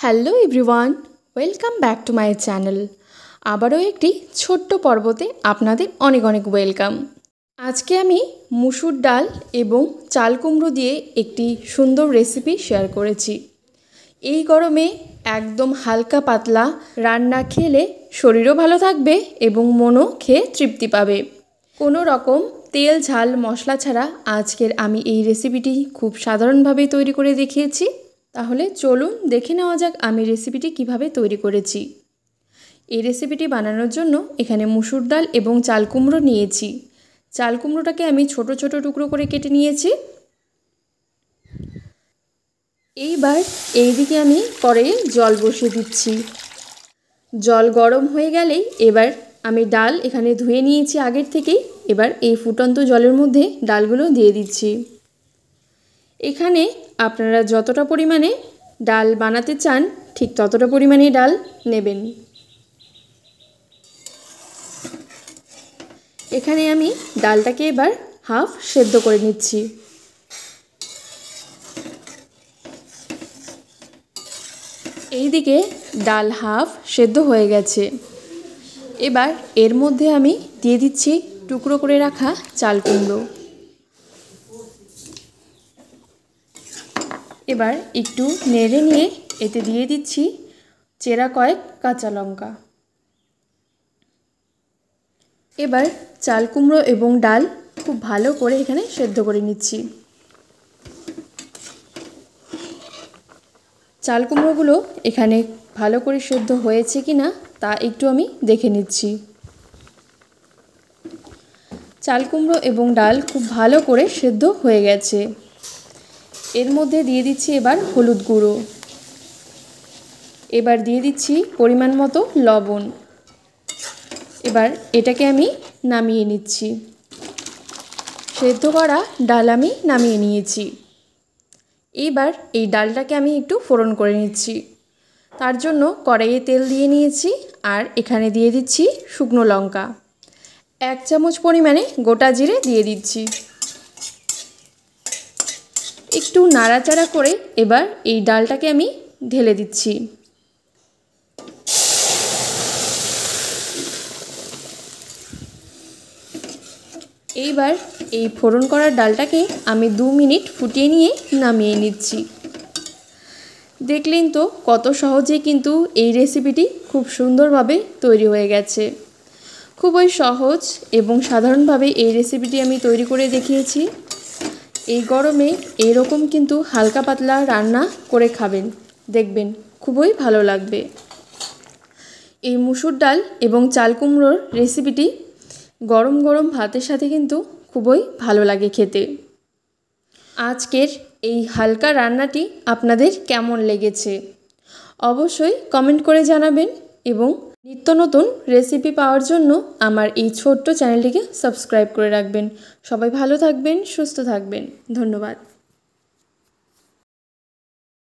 Hello everyone, welcome back to my channel. আবারও একটি ছোট্ট পর্বতে আপনাদের অনেক অনেক ওয়েলকাম। আজকে আমি মুসুর ডাল এবং চাল কুমড়ো দিয়ে একটি সুন্দর রেসিপি শেয়ার করেছি। এই গরমে একদম হালকা পাতলা রান্না খেলে শরীরও ভালো থাকবে এবং মনও খেয়ে তৃপ্তি পাবে। কোনো রকম তেল ঝাল মশলা ছাড়া আজকের আমি এই রেসিপিটি খুব সাধারণভাবেই তৈরি করে দেখিয়েছি। তাহলে চলুন দেখে নেওয়া যাক আমি রেসিপিটি কিভাবে তৈরি করেছি। এই রেসিপিটি বানানোর জন্য এখানে মুসুর ডাল এবং চাল কুমড়ো নিয়েছি। চাল কুমড়োটাকে আমি ছোট ছোট টুকরো করে কেটে নিয়েছি। এইবার এইদিকে আমি কড়াইয়ে জল বসিয়ে দিচ্ছি। জল গরম হয়ে গেলেই এবার আমি ডাল এখানে ধুয়ে নিয়েছি আগের থেকেই। এবার এই ফুটন্ত জলের মধ্যে ডালগুলো দিয়ে দিচ্ছি। এখানে আপনারা যতটা পরিমাণে ডাল বানাতে চান ঠিক ততটা পরিমাণেই ডাল নেবেন। এখানে আমি ডালটাকে এবার হাফ সেদ্ধ করে নিচ্ছি। এইদিকে ডাল হাফ সেদ্ধ হয়ে গেছে। এবার এর মধ্যে আমি দিয়ে দিচ্ছি টুকরো করে রাখা চাল কুমড়ো। এবার একটু নেড়ে নিয়ে এতে দিয়ে দিচ্ছি চেরা কয়েক কাঁচা লঙ্কা। এবার চাল কুমড়ো এবং ডাল খুব ভালো করে এখানে সেদ্ধ করে নিচ্ছি। চাল কুমড়োগুলো এখানে ভালো করে সেদ্ধ হয়েছে কি না তা একটু আমি দেখে নিচ্ছি। চাল কুমড়ো এবং ডাল খুব ভালো করে সেদ্ধ হয়ে গেছে। এর মধ্যে দিয়ে দিচ্ছি এবার হলুদ গুঁড়ো। এবার দিয়ে দিচ্ছি পরিমাণ মতো লবণ। এবার এটাকে আমি নামিয়ে নিচ্ছি। সেদ্ধ করা ডাল আমি নামিয়ে নিয়েছি। এইবার এই ডালটাকে আমি একটু ফোড়ন করে নিচ্ছি। তার জন্য কড়াইয়ে তেল দিয়ে নিয়েছি আর এখানে দিয়ে দিচ্ছি শুকনো লঙ্কা। 1 চামচ পরিমাণে গোটা জিরে দিয়ে দিচ্ছি। একটু নাড়াচাড়া করে এবার এই ডালটাকে আমি ঢেলে দিচ্ছি। এইবার এই ফোড়ন করা ডালটাকে আমি 2 মিনিট ফুটিয়ে নিয়ে নামিয়ে নিচ্ছি। দেখলেন তো কত সহজে কিন্তু এই রেসিপিটি খুব সুন্দরভাবে তৈরি হয়ে গেছে। খুবই সহজ এবং সাধারণভাবে এই রেসিপিটি আমি তৈরি করে দেখিয়েছি। এই গরমে এইরকম কিন্তু হালকা পাতলা রান্না করে খাবেন, দেখবেন খুবই ভালো লাগবে। এই মুসুর ডাল এবং চাল কুমড়োর রেসিপিটি গরম গরম ভাতের সাথে কিন্তু খুবই ভালো লাগে খেতে। আজকের এই হালকা রান্নাটি আপনাদের কেমন লেগেছে অবশ্যই কমেন্ট করে জানাবেন এবং নিত্য নতুন রেসিপি পাওয়ার জন্য আমার এই ছোট্ট চ্যানেলটিকে সাবস্ক্রাইব করে রাখবেন। সবাই ভালো থাকবেন, সুস্থ থাকবেন। ধন্যবাদ।